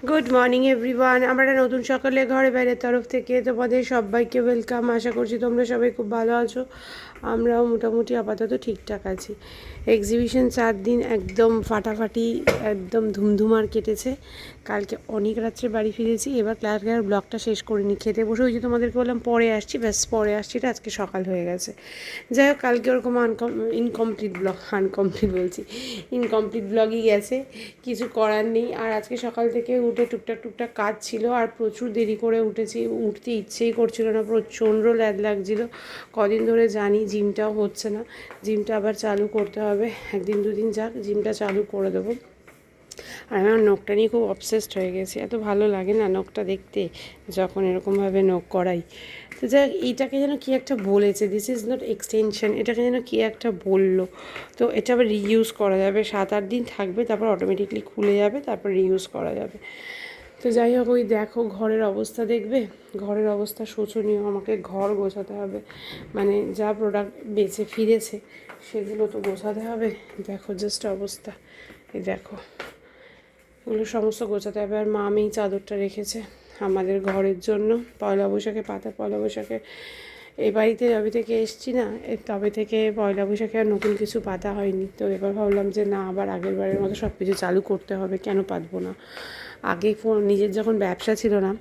Good morning everyone. আমরা নতুন সকালে ঘরে বাইরের তরফ থেকে তোমাদের সবাইকে ওয়েলকাম। আশা করছি তোমরা সবাই খুব ভালো আছো। আমরাও মোটামুটি আপাতত ঠিকঠাক আছি। এক্সিবিশন 4 দিন একদম ফাটাফাটি, একদম ধুমধুমার কেটেছে। কালকে অনেক রাত্রে বাড়ি ফিরেছি। এবার কালকে আর ব্লগটা শেষ করিনি, খেতে বসে ওই যে তোমাদেরকে বললাম পরে আসছি, ব্যাস পরে আসছি, এটা আজকে সকাল হয়ে গেছে। যাই হোক, কালকে ওরকম ইনকমপ্লিট ব্লগই গেছে, কিছু করার নেই। আর আজকে সকাল থেকে উঠে টুকটাক কাজ ছিল, আর প্রচুর দেরি করে উঠেছি, উঠতে ইচ্ছেই করছিল না, প্রচণ্ড ল্যাদ লাগছিল। কদিন ধরে জানি জিমটাও হচ্ছে না, জিমটা আবার চালু করতে হবে, একদিন দুদিন যাক, জিমটা চালু করে দেবো। আর আমার নখটা নিয়ে খুব অবসেসড হয়ে গেছে, এত ভালো লাগে না নখটা দেখতে যখন এরকমভাবে নখ করাই। তো যাক, এইটাকে যেন কী একটা বলেছে, দিস ইজ নট এক্সটেনশন, এটাকে যেন কী একটা বললো। তো এটা আবার রিইউজ করা যাবে, 7-8 দিন থাকবে, তারপর অটোমেটিকলি খুলে যাবে, তারপর রিইউজ করা যাবে। তো যাই হোক, ওই দেখো ঘরের অবস্থা দেখবে, ঘরের অবস্থা শোচনীয়। আমাকে ঘর গোছাতে হবে, মানে যা প্রোডাক্ট বেঁচে ফিরেছে সেগুলো তো গোছাতে হবে। দেখো জাস্ট অবস্থা, এই দেখো, এগুলো সমস্ত গোছাতে হবে। আর মা এই চাদরটা রেখেছে আমাদের ঘরের জন্য, পয়লা বৈশাখে পাতা। পয়লা বৈশাখে এই বাড়িতে যবে থেকে এসছি না, তবে থেকে পয়লা বৈশাখে আর নতুন কিছু পাতা হয়নি। তো এবার ভাবলাম যে না, আবার আগের বারের মতো সব কিছু চালু করতে হবে, কেন পাতবো না। আগে নিজের যখন ব্যবসা ছিল না,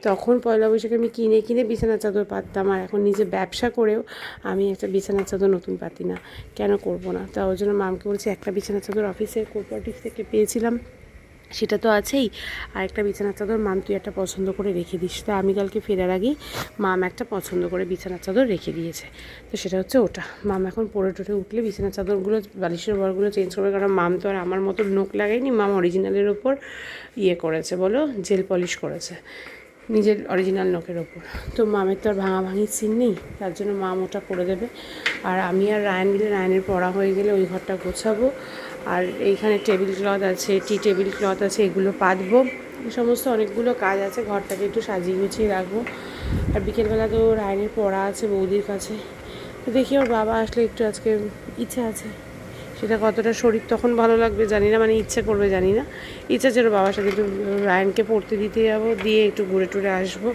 তখন পয়লা বৈশাখে আমি কিনে কিনে বিছানার চাদর পাততাম। আর এখন নিজে ব্যবসা করেও আমি একটা বিছানার চাদর নতুন পাতি না, কেন করব না। তা ওই জন্য মামকে বলছি, একটা বিছানার চাদর অফিসের কোঅপারেটিভ থেকে পেয়েছিলাম, সেটা তো আছেই, আর একটা বিছানার চাদর মাম তুই একটা পছন্দ করে রেখে দিস। তো আমি কালকে ফেরার আগেই মাম একটা পছন্দ করে বিছানার চাদর রেখে দিয়েছে। তো সেটা হচ্ছে ওটা। মাম এখন পরে টোরে উঠলে বিছানার চাদরগুলো, বালিশের বরগুলো চেঞ্জ করবে, কারণ মাম তো আর আমার মতো নোক লাগায়নি। মাম অরিজিনালের ওপর ইয়ে করেছে, বলো, জেল পলিশ করেছে নিজের অরিজিনাল নখের ওপর। তো মামের তো আর ভাঙাভাঙির সিন নেই, তার জন্য মাম ওটা করে দেবে। আর আমি আর রায়ন মিলে, রায়নের পড়া হয়ে গেলে ওই ঘরটা গোছাবো। আর এইখানে টেবিল ক্লথ আছে, টেবিল ক্লথ আছে, এগুলো পাতবো। এই সমস্ত অনেকগুলো কাজ আছে, ঘরটাকে একটু সাজিয়ে গুছিয়ে রাখবো। আর বিকেলবেলা তো রায়নের পড়া আছে বৌদির কাছে, তো দেখি ওর বাবা আসলে একটু, আজকে ইচ্ছা আছে, সেটা কতটা শরীর তখন ভালো লাগবে জানি না, মানে ইচ্ছে করবে জানি না, ইচ্ছা ছিল বাবার সাথে একটু রায়নকে পড়তে দিতে যাবো, দিয়ে একটু ঘুরে টুরে আসবো।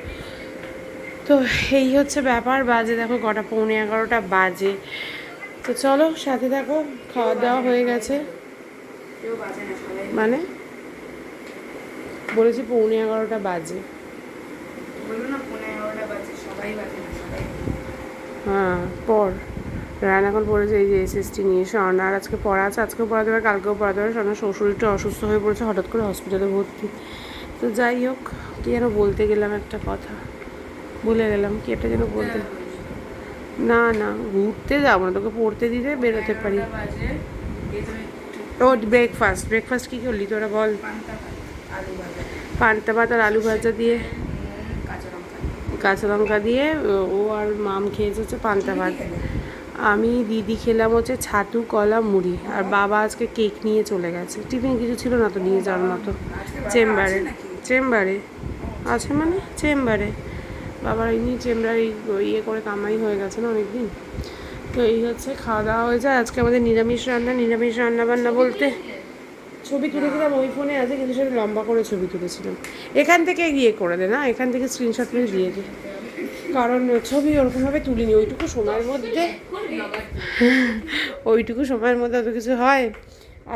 তো এই হচ্ছে ব্যাপার। বাজে দেখো কটা, 11:15 বাজে। তো চলো সাথে থাকো। খাওয়া দাওয়া হয়ে গেছে, মানে বলেছি 11:15 বাজে। হ্যাঁ, পর রায়ন এখন পড়েছে এই যে এসএসটি নিয়ে। স্বর্ণার আজকে পড়া আছে, আজকেও পড়াতে পারে, কালকেও পড়াতে পারে। স্বর্ণার শ্বশুর একটু অসুস্থ হয়ে পড়েছে, হঠাৎ করে হসপিটালে ভর্তি। তো যাই হোক, কী যেন বলতে গেলাম, একটা কথা ভুলে গেলাম, কি একটা যেন বলতে। না না, ঘুরতে যাবো না, তোকে পড়তে দিতে বেরোতে পারি। ও ব্রেকফাস্ট কী করলি তোরা বল? পান্তা ভাত আর আলু ভাজা দিয়ে, কাঁচা লঙ্কা দিয়ে। ও আর মাম খেয়েছে হচ্ছে পান্তা ভাত। আমি দিদি খেলাম হচ্ছে ছাতু, কলা, মুড়ি। আর বাবা আজকে কেক নিয়ে চলে গেছে, টিফিন কিছু ছিল না তো নিয়ে যাওয়ার মতো। চেম্বারে আছে, মানে চেম্বারে বাবার এমনি চেম্বারে ইয়ে করে কামাই হয়ে গেছে না অনেকদিন। তো এই হচ্ছে খাওয়া দাওয়া হয়েছে আজকে আমাদের নিরামিষ রান্না বান্না বলতে ছবি তুলেছিলাম ওই ফোনে আছে, কিন্তু সেটা লম্বা করে ছবি তুলেছিলাম। এখান থেকে ইয়ে করে দে না, এখান থেকে স্ক্রিনশট করে দিয়ে দে, কারণ ছবি ওরকমভাবে তুলিনি ওইটুকু সময়ের মধ্যে। ওইটুকু সময়ের মধ্যে অত কিছু হয়।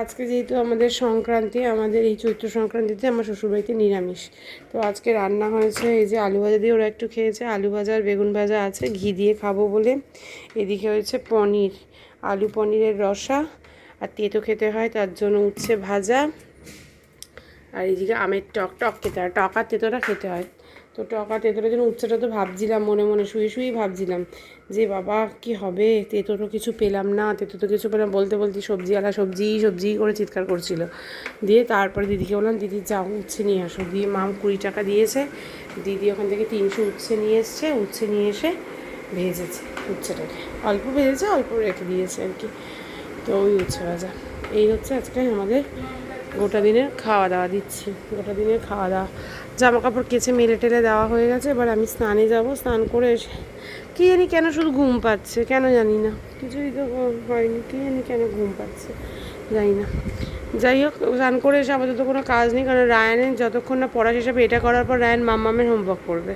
আজকে যেহেতু আমাদের সংক্রান্তি, আমাদের এই চৈত্র সংক্রান্তিতে আমার শ্বশুরবাড়িতে নিরামিষ। তো আজকে রান্না হয়েছে এই যে আলু ভাজা দিয়ে, ওরা একটু খেয়েছে, আলু ভাজা আর বেগুন ভাজা আছে, ঘি দিয়ে খাবো বলে। এদিকে হয়েছে পনির, আলু পনিরের রসা, আর তেতো খেতে হয় তার জন্য উচ্ছে ভাজা। আর এইদিকে আমের টক খেতে হয়, টক আর তেতোটা খেতে হয়। তো টক আর তেতোটার জন্য উচ্ছেটা তো ভাবছিলাম, মনে মনে শুয়েই ভাবছিলাম যে বাবা কি হবে, তেতো তো কিছু পেলাম না, তেতো তো কিছু পেলাম, বলতে সবজিওয়ালা সবজি করে চিৎকার করছিল। দিয়ে তারপরে দিদিকে বললাম, দিদি যাও উচ্ছে নিয়ে আসো। দিয়ে মাম 20 টাকা দিয়েছে, দিদি ওখান থেকে 300 উচ্ছে নিয়ে এসছে, উচ্ছে নিয়ে এসে ভেজেছে উচ্ছেটাকে, অল্প ভেজেছে, অল্প রেখে দিয়েছে আর কি। তো ওই উচ্ছে ভাজা, এই হচ্ছে আজকে আমাদের গোটা দিনের খাওয়া দাওয়া দিচ্ছি। গোটা দিনের খাওয়া দাওয়া, জামা কাপড় কেচে মেলে টেলে দেওয়া হয়ে গেছে। এবার আমি স্নানে যাব, স্নান করে এসে কী জানি কেন শুধু ঘুম পাচ্ছে, কেন জানি না, কিছুই তো হয়নি, কী জানি কেন ঘুম পাচ্ছে জানি না। যাই হোক, স্নান করে এসে আপাতত কোনো কাজ নেই, কারণ রায়ানের যতক্ষণ না পড়া শেষ হবে, এটা করার পর রায়ান মাম্মামের হোমওয়ার্ক করবে।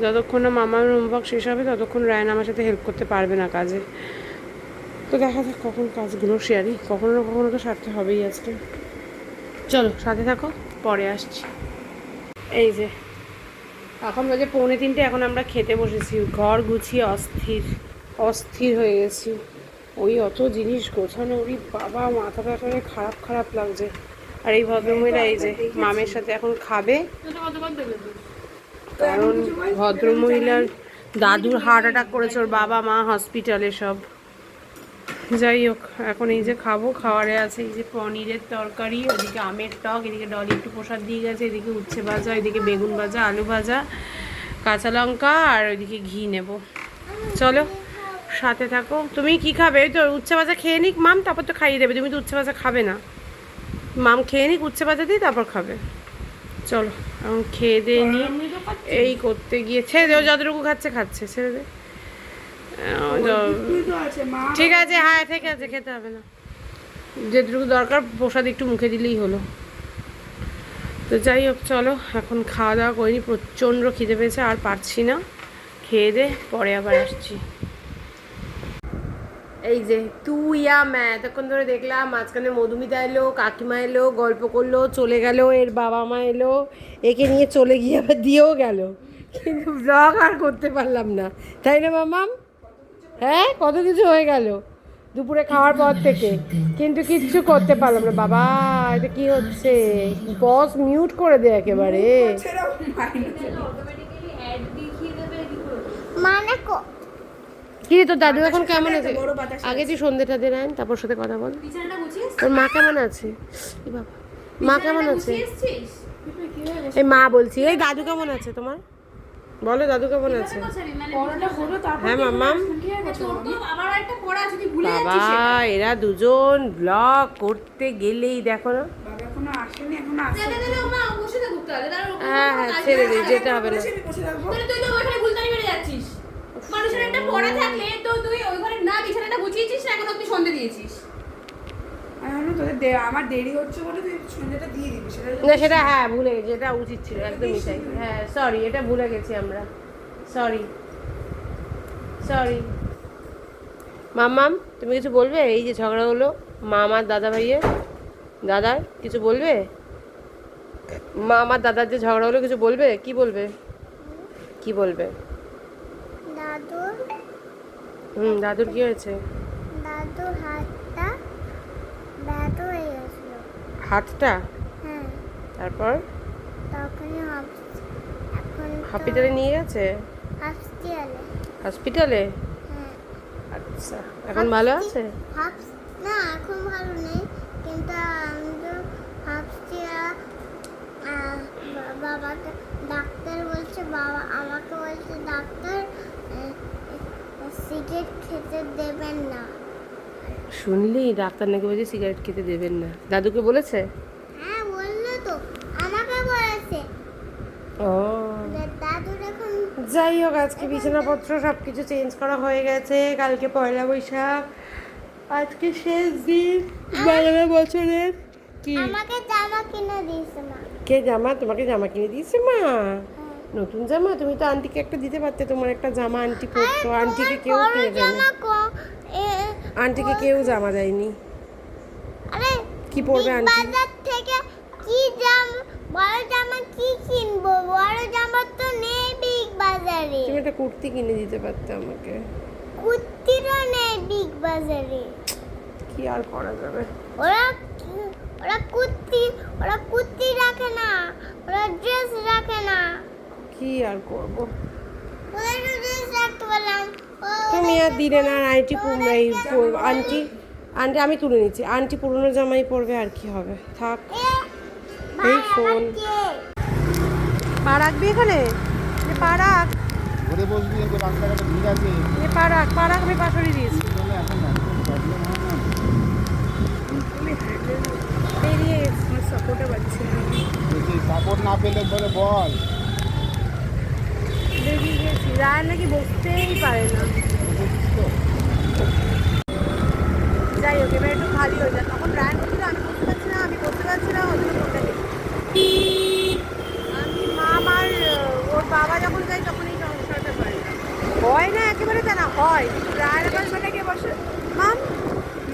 যতক্ষণ না মাম্মামের হোমওয়ার্ক শেষ হবে ততক্ষণ রায়ান আমার সাথে হেল্প করতে পারবে না কাজে। তো দেখা যাক কখন কাজগুলো শেয়ারি, কখনো না কখনো তো সারতে হবেই আজকে। চলো সাথে থাকো, পরে আসছি। এই যে এখন বাজে 2:45, এখন আমরা খেতে বসেছি। ঘর গুছিয়ে অস্থির অস্থির হয়ে গেছি। ওই অত জিনিস গোছানো, ওই বাবা মাথাটা করে খারাপ খারাপ লাগছে। আর এই ভদ্রমহিলা এই যে মামের সাথে এখন খাবে, কারণ ভদ্রমহিলার দাদুর হার্ট অ্যাটাক করেছে, ওর বাবা মা হসপিটালে সব। যাই হোক, এখন এই যে খাবো, খাওয়ারে আছে এই যে পনিরের তরকারি, ওদিকে আমের টক, এদিকে ডলি একটু প্রসাদ দিয়ে গেছে, এদিকে উচ্ছে ভাজা, এদিকে বেগুন ভাজা, আলু ভাজা, কাঁচা লঙ্কা, আর ওইদিকে ঘি নেব। চলো সাথে থাকো। তুমি কি খাবে? ওই তো উচ্ছে ভাজা খেয়ে নিক মাম, তারপর তো খাইয়ে দেবে। তুমি তো উচ্ছে ভাজা খাবে না। মাম খেয়ে নিক উচ্ছে ভাজা দিয়ে, তারপর খাবে। চলো এখন খেয়ে দিয়ে নিই। এই করতে গিয়ে ছেড়ে দেও, যতটুকু খাচ্ছে খাচ্ছে, ছেড়ে দে। ঠিক আছে, হ্যাঁ ঠিক আছে, খেতে হবে না, যেটুকু দরকার প্রসাদ একটু মুখে দিলেই হলো। তো যাই হোক, চলো এখন খাওয়া দাওয়া করিনি, প্রচণ্ড খিদে পেয়েছে, আর পারছি না। খেয়ে দে, পরে আবার আসছি। এই যে তুই এতক্ষণ ধরে দেখলাম, মাঝখানে মধুমিতা এলো, কাকিমা এলো, গল্প করলো, চলে গেল, এর বাবা মা এলো, একে নিয়ে চলে গিয়ে আবার দিয়েও গেল, কিন্তু ব্লগ আর করতে পারলাম না, তাই না মামাম? হ্যাঁ, কত কিছু হয়ে গেল দুপুরে খাওয়ার পর থেকে, কিন্তু কিচ্ছু করতে পারলাম না। বাবা এটা কি হচ্ছে? বস মিউট করে দে একেবারে। কি রে তোর দাদু এখন কেমন আছে? আগে তুই সন্ধ্যেটা দে রায়ন, তারপর সাথে কথা বল। তোর মা কেমন আছে? বাবা মা কেমন আছে? এই মা বলছি, এই দাদু কেমন আছে তোমার? বলো দাদু কেমন আছে? হ্যাঁ মাম্মাম। বাবা এরা দুজন ব্লগ করতে গেলেই দেখো না। হ্যাঁ হ্যাঁ ছেড়ে দে, যেতে হবে না। মানুষের একটা পড়া থাকলে তো তুই ওই ঘরে না বিছানাটা গুছিয়েছিস না, এখন তুই সন্ধে দিয়েছিস। আমার দেরি হচ্ছে বলে তুই সন্ধ্যাটা দিয়ে দিবি, না সেটা হ্যাঁ ভুলে গেছি, এটা উচিত ছিল একদমই তাই। হ্যাঁ সরি, এটা ভুলে গেছি আমরা, সরি সরি। মাম্মাম তুমি কিছু বলবে? এই যে ঝগড়া হলো মা আমার দাদা ভাইয়ের, দাদার কিছু বলবে? মা আমার দাদার যে ঝগড়া হলো, কিছু বলবে? কি বলবে? কি বলবে? দাদুর দাদুর কি হয়েছে? দাদুর হাতটা ব্যথা হয়ে গেছিল। হাতটা? হ্যাঁ, তারপর তখনই এখন হসপিটালে নিয়ে গেছে? হসপিটালে। হসপিটালে? হ্যাঁ। আচ্ছা, এখন ভালো আছে? না এখন ভালো নেই, কিন্তু আমি তো হসপিটাল বাবাকে ডাক্তার বলছে, বাবা আমাকে বলছে ডাক্তার সিগারেট খেতে দেবেন না। শুনলি ডাক্তার নাকি বলছে সিগারেট খেতে দেবেন না? দাদুকে বলেছে? হ্যাঁ বললো তো, আমাকে বলেছে। ও দাদুর এখন যাই হোক, আজকে বিছানাপত্র সব কিছু চেঞ্জ করা হয়ে গেছে। কালকে পয়লা বৈশাখ, আজকে শেষ দিন বাংলা বছরের। কি আমাকে জামা কিনে দিয়েছে মা। কে জামা? তোমাকে জামা কিনে দিয়েছে মা? নতুন জামা? তুমি তো আন্টিকে একটা দিতে পারতে, তোমার একটা জামা আন্টি পরতো। আন্টিকে কেউ কিনে দেয়নি, আন্টিকে কেউ জামা দেয়নি। আরে কি পরবে আন্টি? বাজার থেকে কি জামা, বড় জামা কি কিনবো? বড় জামা তো নেই বিগ বাজারে। তুমি একটা কুর্তি কিনে দিতে পারতে আমাকে। কুর্তিরও নেই বিগ বাজারে। কি আর করা যাবে? ওরা ওরা কুর্তি রাখে না, ওরা ড্রেস রাখে না। কি আর করব? ওরা ড্রেস রাখতে বললাম, তুমি আর দিলে না। আন্টি আন্টি আন্টি আমি তুলে নিচ্ছি, আন্টি পুরনো জামাই পরবে, আর কি হবে, থাক। এই ফোন পা রাখবি এখানে, পা রাখ, ঘুরে বসবি, এই যে রাস্তাঘাটে ভিড় আছে, পা রাখ, পা রাখ, আমি পা সরিয়ে দিয়েছি। চলে এখন না প্রবলেম হয় না। বেরিয়ে গেছি, সাপোর্টে পাচ্ছি না। বলছি সাপোর্ট না পেলে বলে বল। বেরিয়ে গেছি, রায় নাকি বসতেই পারে না। যাই হোক, এবার একটু খালি হয়ে যায়। তখন রায় বলছিল আমি বসতে পারছি না, পাচ্ছিলাম ওর জন্য ফোনটা দেখি। আমি মাম আর ওর বাবা যখন যায় তখন এই সমস্যাটা হয় না। হয় না একেবারে তা না, হয় কিন্তু রায়ের পাশে কে বসে মাম,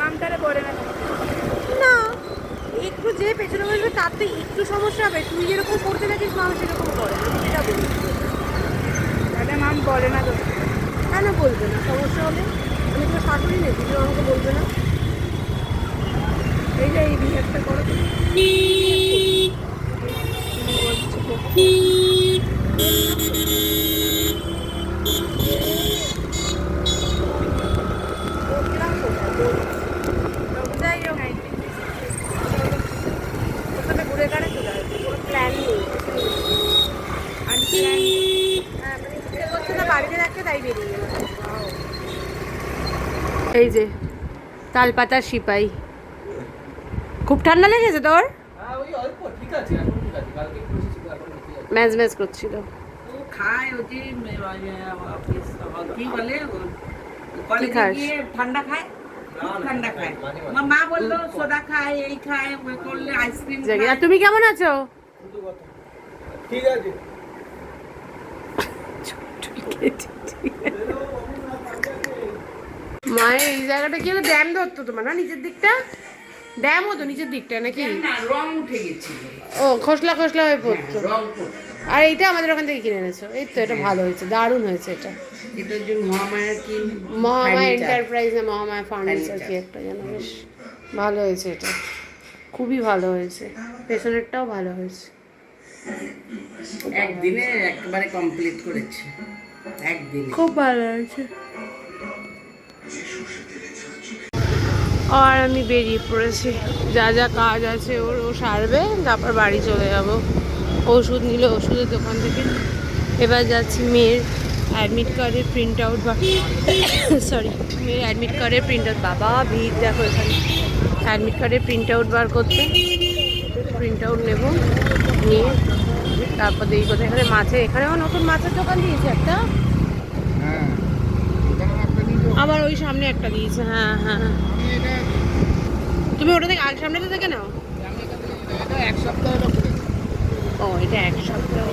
মামটারে পড়ে না না একটু যে পেছনে বসবে তার তো একটু সমস্যা হবে। তুই যেরকম করতে থাকিস মাম সেরকম করে, আমি সেটা বলি। তাহলে মাম বলে না তো। কেন বলবে না? সমস্যা হলে আমি তো শাশুড়ি নেই, তুমি আমাকে বলবে না? এই যে এই বিহেভটা করো বলছিলাম কোথায় যাই হোক, ওর সাথে ঘুরে কারে চলে আসবে, কোনো প্ল্যান নেই। হ্যাঁ মানে ইচ্ছে করছে না বাড়িতে রাখতে, তাই বেরিয়ে গেল। এই যে তালপাতার সিপাই। খুব ঠান্ডা লেগেছে তোর? ম্যাজ ম্যাজ করছিল। ও খায় ও যে কি বলে কলেজে খাস? গিয়ে ঠান্ডা খায়, খুব ঠান্ডা খায়। আমার মা বললো সোডা খায়, এই খায়, ওই করলে আইসক্রিম যাক, খায়। আর তুমি কেমন আছো? ঠিক আছে। মায়ের এই জায়গাটা কি হলো, ড্যাম ধরতো তোমার না নিচের দিকটা? ড্যাম হতো নিচের দিকটা নাকি? না রং উঠে গেছিল, ও খসলা খসলা হয়ে পড়তো। রং পড়তো। আর এইটা আমাদের ওখান থেকে কিনে এনেছো, এই তো এটা ভালো হয়েছে, দারুণ হয়েছে এটা। এটার জন্য মহামায়ার কি মহামায়া furniture। এন্টারপ্রাইজ না মহামায়া ফার্নিচার কি একটা যেন, বেশ ভালো হয়েছে এটা, খুবই ভালো হয়েছে। পেছনেরটাও ভালো হয়েছে। একদিনে একেবারে কমপ্লিট করেছে, একদিনে। খুব ভালো হয়েছে। আর আমি বেরিয়ে পড়েছি, যা যা কাজ আছে ওর ও সারবে, তারপর বাড়ি চলে যাব। ওষুধ নিল ওষুধের দোকান থেকে। এবার যাচ্ছি মেয়ের অ্যাডমিট কার্ডের প্রিন্ট আউট বা সরি মেয়ের অ্যাডমিট কার্ডের প্রিন্ট আউট, বাবা ভিড় দেখো এখানে, অ্যাডমিট কার্ডের প্রিন্ট আউট বার করতে। প্রিন্ট আউট নেব, নিয়ে তারপর দেখি কোথায় এখানে মাছের, এখানেও নতুন মাছের দোকান দিয়েছে একটা, হ্যাঁ এখানে একটা নিয়ে যাও। আবার ওই সামনে একটা দিয়েছে। হ্যাঁ হ্যাঁ, আমি এটা তুমি ওটা থেকে আগে সামনেটা থেকে নাও। আমি এটা এক সপ্তাহ হলো করেছি। ও এটা এক সপ্তাহ।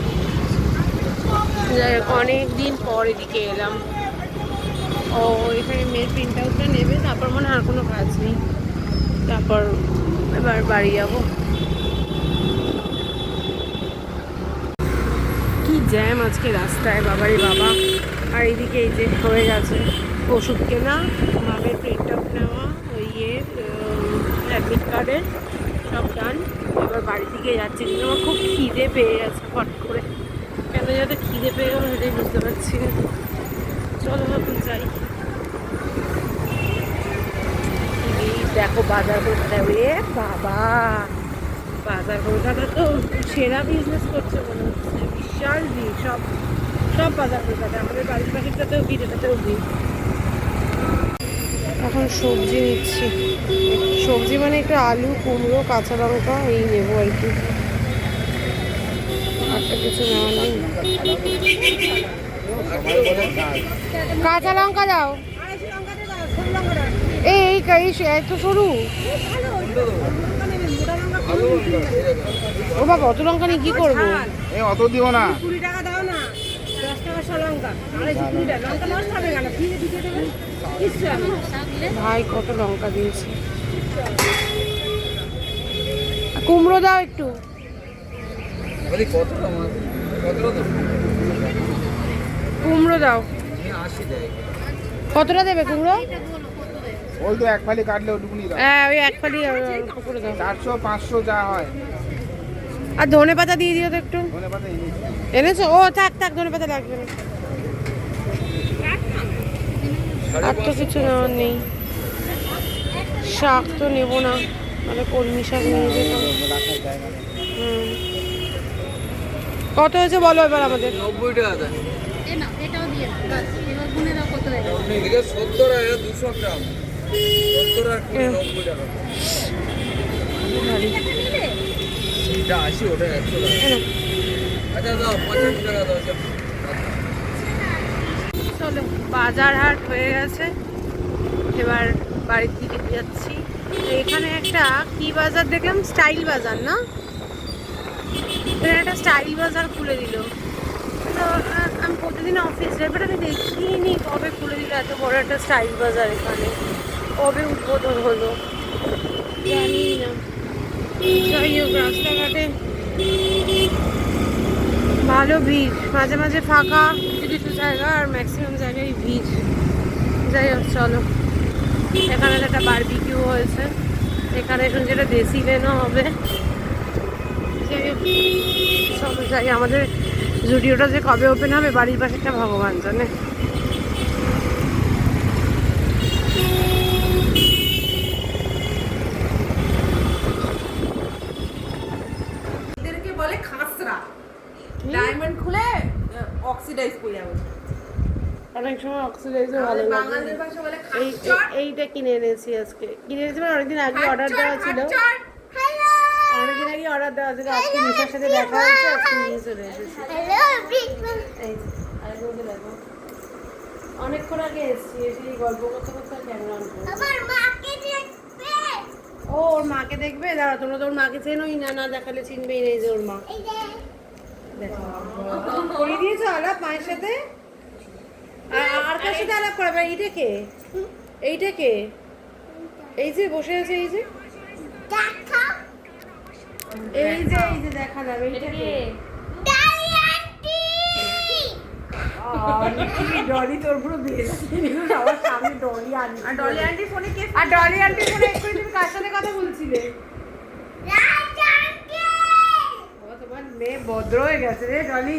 যাই হোক, অনেক দিন পর এদিকে এলাম। ও এখানে মেয়ের প্রিন্ট আউটটা নেবে, তারপর মনে হয় আর কোনো কাজ নেই, তারপর এবার বাড়ি যাবো। কি জ্যাম আজকে রাস্তায়, বাবারে বাবা। আর এইদিকে এই যে হয়ে গেছে ওষুধ কেনা, মামের প্রিন্ট আউট নেওয়া, ওই অ্যাডমিট কার্ডের সব ডান। এবার বাড়ি থেকে যাচ্ছি, কিন্তু আমার খুব খিদে পেয়ে গেছে ফট করে, কেন যত খিদে পেয়ে গেলো সেটাই বুঝতে পারছি না। চলো এখন যাই। এই দেখো বাজার কলকাতা, রে বাবা বাজার কলকাতা তো সেরা বিজনেস করছে মনে হচ্ছে, বিশাল ভিড়, সব সব বাজার কলকাতা, আমাদের বাড়ির পাখিটাতেও ভিড়, এটাতেও ভিড়। এখন সবজি নিচ্ছি, সবজি মানে একটু আলু কুমড়ো কাঁচা লঙ্কা এই নেবো আর কি, একটা কিছু নেওয়ার নেই। কাঁচা লঙ্কা দাও, এই এত সরু, ও বাবা অত লঙ্কা নিয়ে কি করবো? এই অত দিও না। 20 টাকা দাও না, 10 টাকা লঙ্কা, 250 টাকা লঙ্কা নষ্ট হবে কেন, ফিরে দিতে দেবে কিচ্ছু হবে না। ভাই কত লঙ্কা দিয়েছে। কুমড়ো দাও একটু, কুমড়ো দাও। কতটা দেবে কুমড়ো? ওই তো এক ফালি কাটলে ওটুকুনি দাও। হ্যাঁ ওই এক ফালি করে দাও। 400 500 যা হয়। আর ধনে পাতা দিয়ে দিও তো একটু। ধনেপাতা এনেছি। এনেছো? ও থাক থাক, ধনে পাতা লাগবে না। আর তো কিছু নেওয়ার নেই, শাক তো নেবো না, মানে কলমি শাক নিয়ে যেতাম। রাখার জায়গা নেই। হুম। কত হয়েছে বলো এবার আমাদের? 90 টাকা দেয়। না এটাও দিয়ে দাও, বাস এবার গুনে দাও কত হয়ে গেল। এদিকে 70 টাকা, 200 গ্রাম। 70 আর 90 টাকা। ভারী। এটা 80, ওটা 100 টাকা। এনো। আচ্ছা দাও, 85 টাকা দাও। চলো বাজার হাট হয়ে গেছে, এবার বাড়ির দিকে যাচ্ছি। এখানে একটা কি বাজার দেখলাম, স্টাইল বাজার না, এখানে একটা স্টাইল বাজার খুলে দিল। তো আমি প্রতিদিন অফিস যাই, বাট আমি দেখিনি কবে খুলে দিল এত বড় একটা স্টাইল বাজার এখানে, কবে উদ্বোধন হলো জানি না। যাই হোক, রাস্তাঘাটে ভালো ভিড়, মাঝে মাঝে ফাঁকা কিছু কিছু জায়গা, আর ম্যাক্সিমাম জায়গায় ভিড়। যাই হোক চলো, এখানে একটা বারবিকিউ হয়েছে, এখানে শুনছি এটা দেশি লেনও হবে। যাই হোক চলো যাই, আমাদের জুডিওটা যে কবে ওপেন হবে বাড়ির পাশে একটা ভগবান জানে। এদেরকে বলে খাসরা, ডায়মন্ড খুলে অক্সিডাইজ করে যাবে। অনেক সময় অক্সিডাইজও ভালো লাগে। বাঙালিদের ভাষা বলে এইটা কিনে এনেছি আজকে, কিনে এনেছি মানে অনেকদিন আগে অর্ডার দেওয়া ছিল, হ্যালো অনেকদিন আগে অর্ডার দেওয়া ছিল, আজকে নিশার সাথে দেখা হয়েছে, আজকে নিয়ে চলে এসেছি। Hello everyone. এই যে আরেকজনকে দেখো, অনেকক্ষণ আগে এসেছি, এসে এই গল্প করতে করতে ক্যামেরা অন করবো। আমার মাকে দেখবে। ও ওর মাকে দেখবে, দাঁড়া, তোমরা তো ওর মাকে চেনোই না, না দেখালে চিনবেই না। এই যে ওর মা, এই যে দেখো করে দিয়েছো আলাপ মায়ের সাথে। আর কার সাথে আলাপ করাবে? এইটা কে? এইটা কে? এই যে বসে আছে, এই যে দেখা এই যে দেখা যাবে, এইটা কে? ডালি আন্টি। ডলি তোর পুরো বেশ সবার সামনে ডলি আন্টি, আর ডলি আন্টি ফোনে কে? আর ডলি আন্টি ফোনে এক্ষুনি তুমি কার সাথে কথা বলছিলে? রাজ আন্টি। ও তোমার মেয়ে ভদ্র হয়ে গেছে রে ডলি,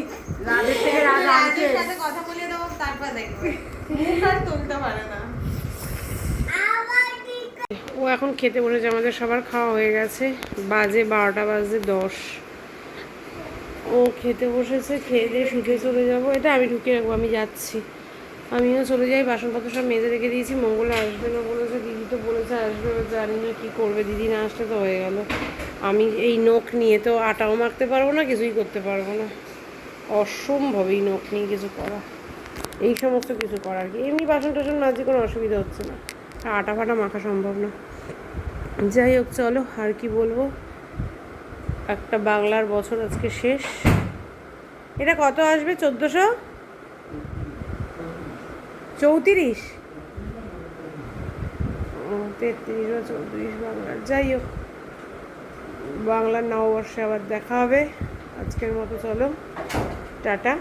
রাজের থেকে রাজ আনছে। কথা বলিয়ে দেবো, তারপর দেখবে মুখ আর তুলতে পারে না। আমার ঠিক ও এখন খেতে বসেছে, আমাদের সবার খাওয়া হয়ে গেছে, বাজে 12টা বাজে 10। ও খেতে বসেছে, খেয়ে দিয়ে শুতে চলে যাবো। এটা আমি ঢুকিয়ে রাখবো, আমি যাচ্ছি, আমিও চলে যাই। বাসনপত্র সব মেজে রেখে দিয়েছি। মঙ্গল আসবে না বলেছে, দিদি তো বলেছে আসবে, জানি না কী করবে। দিদি না আসলে তো হয়ে গেল। আমি এই নখ নিয়ে তো আটাও মাখতে পারবো না, কিছুই করতে পারবো না, অসম্ভব এই নখ নিয়ে কিছু করা, এই সমস্ত কিছু করার কি। এমনি বাসন টাসন মাঝে কোনো অসুবিধা হচ্ছে না, আর আটা ফাটা মাখা সম্ভব না। যাই হোক চলো, আর কি বলবো, একটা বাংলার বছর আজকে শেষ। এটা কত আসবে? 1434? ও 33 বা 34 বাংলার। যাই হোক, বাংলার নববর্ষে আবার দেখা হবে। আজকের মতো চলো, টাটা,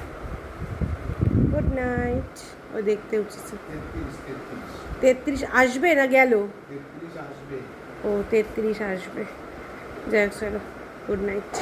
গুড নাইট। ও দেখতে উঠেছে 33 আসবে না গেল? 33 আসবে। ও 33 আসবে। যাই হোক চলো, গুড নাইট।